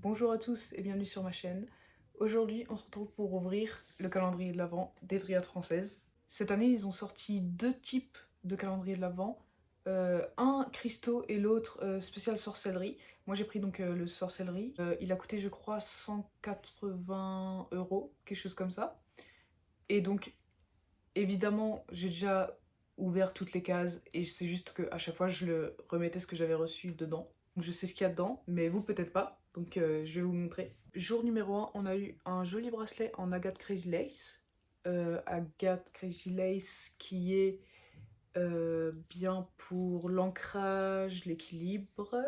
Bonjour à tous et bienvenue sur ma chaîne. Aujourd'hui, on se retrouve pour ouvrir le calendrier de l'Avent des Dryades françaises. Cette année, ils ont sorti deux types de calendrier de l'Avent. Un cristaux et l'autre spécial sorcellerie. Moi, j'ai pris donc le sorcellerie. Il a coûté, je crois, 180 €, quelque chose comme ça. Et donc, évidemment, j'ai déjà ouvert toutes les cases et c'est juste qu'à chaque fois, je le remettais ce que j'avais reçu dedans. Donc je sais ce qu'il y a dedans, mais vous peut-être pas, donc je vais vous montrer. Jour numéro 1, on a eu un joli bracelet en agate crazy lace. Agate crazy lace qui est bien pour l'ancrage, l'équilibre,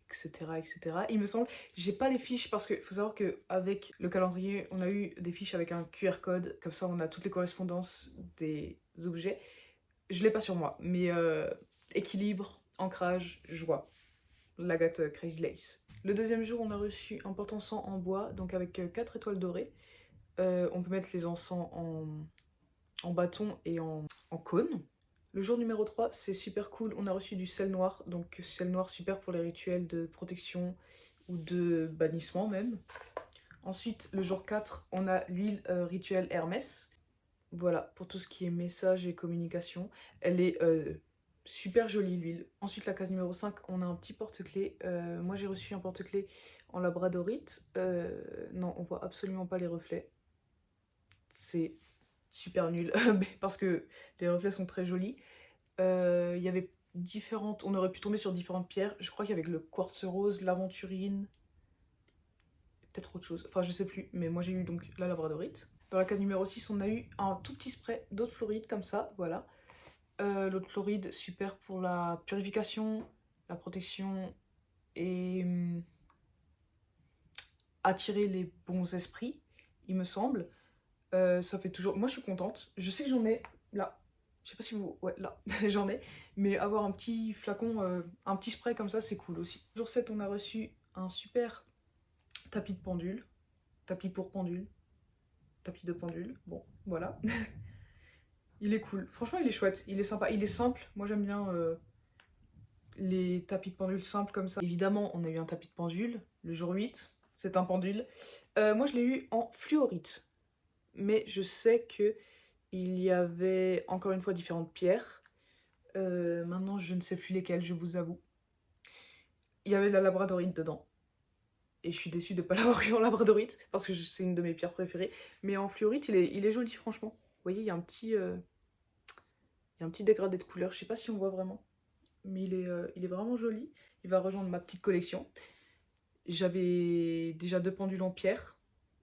etc., etc. Il me semble, j'ai pas les fiches parce qu'il faut savoir qu'avec le calendrier, on a eu des fiches avec un QR code, comme ça on a toutes les correspondances des objets. Je l'ai pas sur moi, mais équilibre, ancrage, joie. L'agate Crazy Lace. Le deuxième jour, on a reçu un porte-encens en bois, donc avec 4 étoiles dorées. On peut mettre les encens en bâton et en cône. Le jour numéro 3, c'est super cool, on a reçu du sel noir, donc sel noir super pour les rituels de protection ou de bannissement même. Ensuite, le jour 4, on a l'huile rituelle Hermès. Voilà, pour tout ce qui est message et communication. Elle est super jolie, l'huile. Ensuite, la case numéro 5, on a un petit porte-clés. Moi, j'ai reçu un porte-clés en labradorite. Non, on voit absolument pas les reflets. C'est super nul, parce que les reflets sont très jolis. Il y avait différentes... On aurait pu tomber sur différentes pierres. Je crois qu'il y avait le quartz rose, l'aventurine, peut-être autre chose. Enfin, je sais plus, mais moi, j'ai eu donc la labradorite. Dans la case numéro 6, on a eu un tout petit spray d'eau de fluoride, comme ça, voilà. L'eau de fluoride, super pour la purification, la protection et attirer les bons esprits, il me semble. Ça fait toujours... Moi, je suis contente. Je sais que j'en ai là. Je sais pas si vous... Ouais, là, j'en ai. Mais avoir un petit flacon, un petit spray comme ça, c'est cool aussi. Jour 7, on a reçu un super tapis de pendule. Tapis pour pendule. Tapis de pendule. Bon, voilà. Il est cool. Franchement, il est chouette. Il est sympa. Il est simple. Moi, j'aime bien les tapis de pendule simples comme ça. Évidemment, on a eu un tapis de pendule, le jour 8, c'est un pendule. Moi, je l'ai eu en fluorite, mais je sais que il y avait encore une fois différentes pierres. Maintenant, je ne sais plus lesquelles, je vous avoue. Il y avait la labradorite dedans. Et je suis déçue de ne pas l'avoir eu en labradorite, parce que c'est une de mes pierres préférées. Mais en fluorite, il est joli, franchement. Vous voyez, il y a un petit dégradé de couleur, je sais pas si on voit vraiment. Mais il est vraiment joli. Il va rejoindre ma petite collection. J'avais déjà 2 pendules en pierre,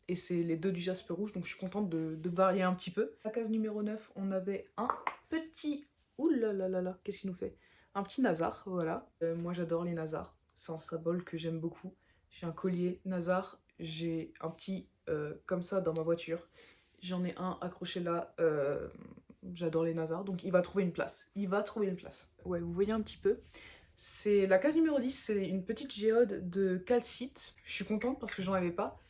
et c'est les 2 du jaspe rouge, donc je suis contente de varier un petit peu. À la case numéro 9, on avait un petit... Ouh là là là là, qu'est-ce qu'il nous fait? Un petit Nazar, voilà. Moi j'adore les Nazars, c'est un symbole que j'aime beaucoup. J'ai un collier Nazar, j'ai un petit comme ça dans ma voiture. J'en ai un accroché là, j'adore les Nazars, donc il va trouver une place. Il va trouver une place. Ouais, vous voyez un petit peu. C'est la case numéro 10, c'est une petite géode de calcite. Je suis contente parce que j'en avais pas,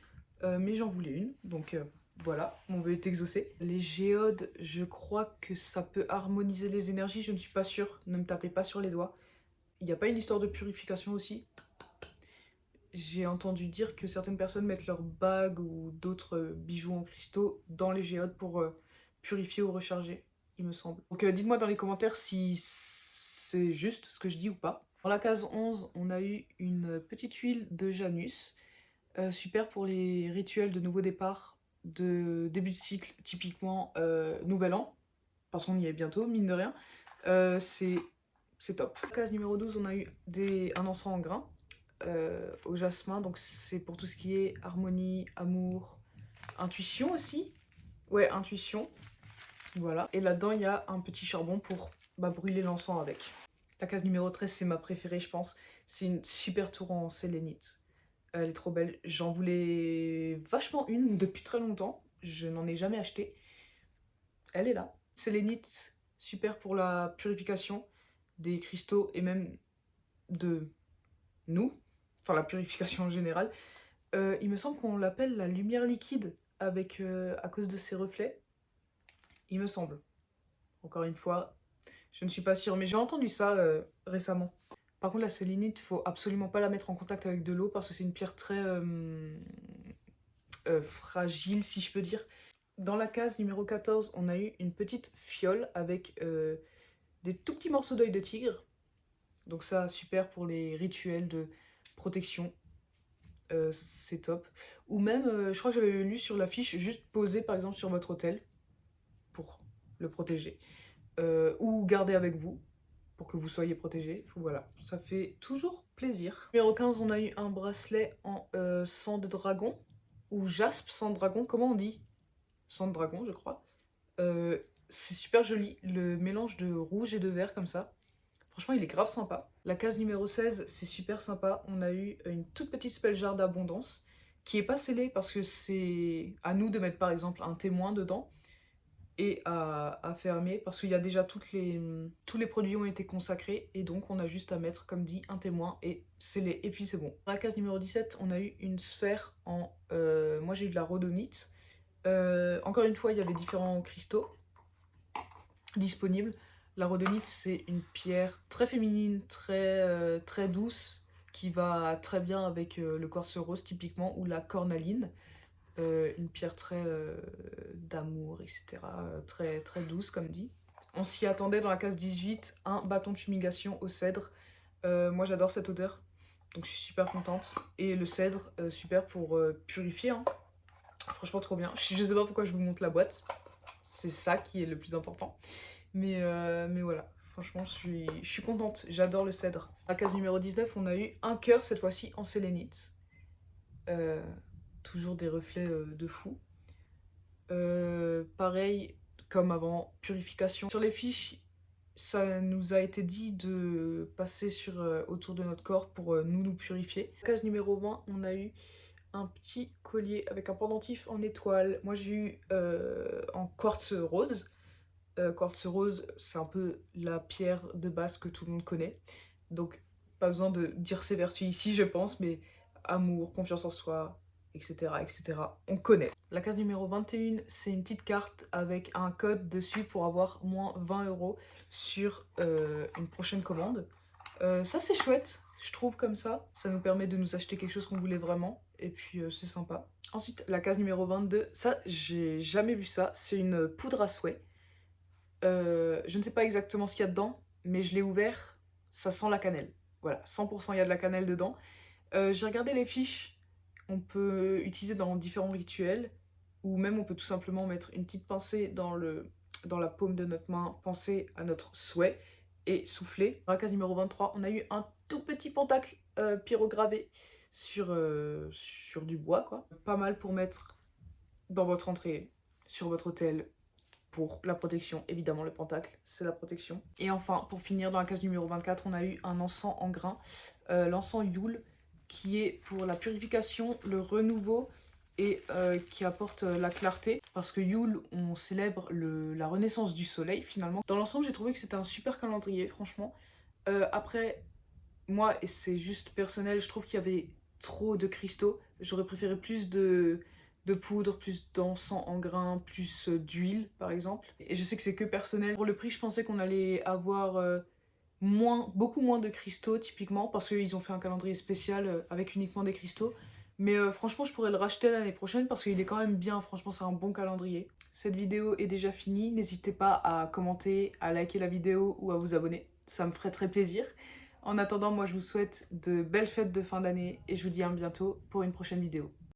mais j'en voulais une, donc voilà, mon vœu est exaucé. Les géodes, je crois que ça peut harmoniser les énergies, je ne suis pas sûre, ne me tapez pas sur les doigts. Il n'y a pas une histoire de purification aussi? J'ai entendu dire que certaines personnes mettent leurs bagues ou d'autres bijoux en cristaux dans les géodes pour purifier ou recharger, il me semble. Donc dites-moi dans les commentaires si c'est juste ce que je dis ou pas. Dans la case 11, on a eu une petite huile de Janus, super pour les rituels de nouveau départ, de début de cycle, typiquement Nouvel An, parce qu'on y est bientôt, mine de rien. C'est top. Dans la case numéro 12, on a eu un encens en grains au jasmin, donc c'est pour tout ce qui est harmonie, amour, intuition aussi. Ouais, intuition, voilà. Et là-dedans, il y a un petit charbon pour brûler l'encens avec. La case numéro 13, c'est ma préférée, je pense. C'est une super tour en sélénite. Elle est trop belle. J'en voulais vachement une depuis très longtemps. Je n'en ai jamais acheté. Elle est là. Sélénite, super pour la purification des cristaux et même de nous. Enfin, la purification en général. Il me semble qu'on l'appelle la lumière liquide avec, à cause de ses reflets. Il me semble. Encore une fois, je ne suis pas sûre, mais j'ai entendu ça récemment. Par contre, la sélénite, il faut absolument pas la mettre en contact avec de l'eau parce que c'est une pierre très fragile, si je peux dire. Dans la case numéro 14, on a eu une petite fiole avec des tout petits morceaux d'œil de tigre. Donc ça, super pour les rituels de protection. C'est top. Ou même, je crois que j'avais lu sur l'affiche, juste poser par exemple sur votre hôtel pour le protéger. Ou garder avec vous pour que vous soyez protégé. Voilà, ça fait toujours plaisir. Numéro 15, on a eu un bracelet en sang de dragon. Ou jaspe sang de dragon, comment on dit? Sang de dragon, je crois. C'est super joli, le mélange de rouge et de vert comme ça. Franchement, il est grave sympa. La case numéro 16, c'est super sympa. On a eu une toute petite spell jar d'abondance qui est pas scellée parce que c'est à nous de mettre par exemple un témoin dedans et à fermer parce qu'il y a déjà tous les produits ont été consacrés et donc on a juste à mettre, comme dit, un témoin et sceller et puis c'est bon. Dans la case numéro 17, on a eu une sphère en... moi j'ai eu de la rhodonite. Encore une fois, il y avait différents cristaux disponibles. La rhodonite, c'est une pierre très féminine, très douce, qui va très bien avec le quartz rose typiquement, ou la cornaline, une pierre très d'amour, etc. Très douce, comme dit. On s'y attendait dans la case 18, un bâton de fumigation au cèdre. Moi, j'adore cette odeur, donc je suis super contente. Et le cèdre, super pour purifier, hein. Franchement, trop bien. Je sais pas pourquoi je vous montre la boîte, c'est ça qui est le plus important. Mais voilà, franchement, je suis contente. J'adore le cèdre. À la case numéro 19, on a eu un cœur, cette fois-ci en sélénite. Toujours des reflets de fou. Pareil, comme avant, purification. Sur les fiches, ça nous a été dit de passer autour de notre corps pour nous purifier. À la case numéro 20, on a eu un petit collier avec un pendentif en étoile. Moi, j'ai eu en quartz rose. Quartz rose, c'est un peu la pierre de base que tout le monde connaît. Donc, pas besoin de dire ses vertus ici, je pense, mais amour, confiance en soi, etc. etc. On connaît. La case numéro 21, c'est une petite carte avec un code dessus pour avoir moins 20 € sur une prochaine commande. Ça, c'est chouette, je trouve, comme ça. Ça nous permet de nous acheter quelque chose qu'on voulait vraiment. Et puis, c'est sympa. Ensuite, la case numéro 22, ça, j'ai jamais vu ça. C'est une poudre à souhait. Je ne sais pas exactement ce qu'il y a dedans, mais je l'ai ouvert, ça sent la cannelle. Voilà, 100% il y a de la cannelle dedans. J'ai regardé les fiches, on peut utiliser dans différents rituels, ou même on peut tout simplement mettre une petite pincée dans la paume de notre main, penser à notre souhait et souffler. Dans la case numéro 23, on a eu un tout petit pentacle pyrogravé sur du bois, quoi. Pas mal pour mettre dans votre entrée, sur votre hôtel, pour la protection, évidemment le pentacle, c'est la protection. Et enfin, pour finir, dans la case numéro 24, on a eu un encens en grains, l'encens Yule, qui est pour la purification, le renouveau et qui apporte la clarté. Parce que Yule, on célèbre la renaissance du soleil finalement. Dans l'ensemble, j'ai trouvé que c'était un super calendrier, franchement. Après, moi, et c'est juste personnel, je trouve qu'il y avait trop de cristaux. J'aurais préféré plus de poudre, plus d'encens en grains, plus d'huile par exemple. Et je sais que c'est que personnel. Pour le prix, je pensais qu'on allait avoir beaucoup moins de cristaux typiquement parce qu'ils ont fait un calendrier spécial avec uniquement des cristaux. Mais franchement, je pourrais le racheter l'année prochaine parce qu'il est quand même bien. Franchement, c'est un bon calendrier. Cette vidéo est déjà finie. N'hésitez pas à commenter, à liker la vidéo ou à vous abonner. Ça me ferait très plaisir. En attendant, moi je vous souhaite de belles fêtes de fin d'année et je vous dis à bientôt pour une prochaine vidéo.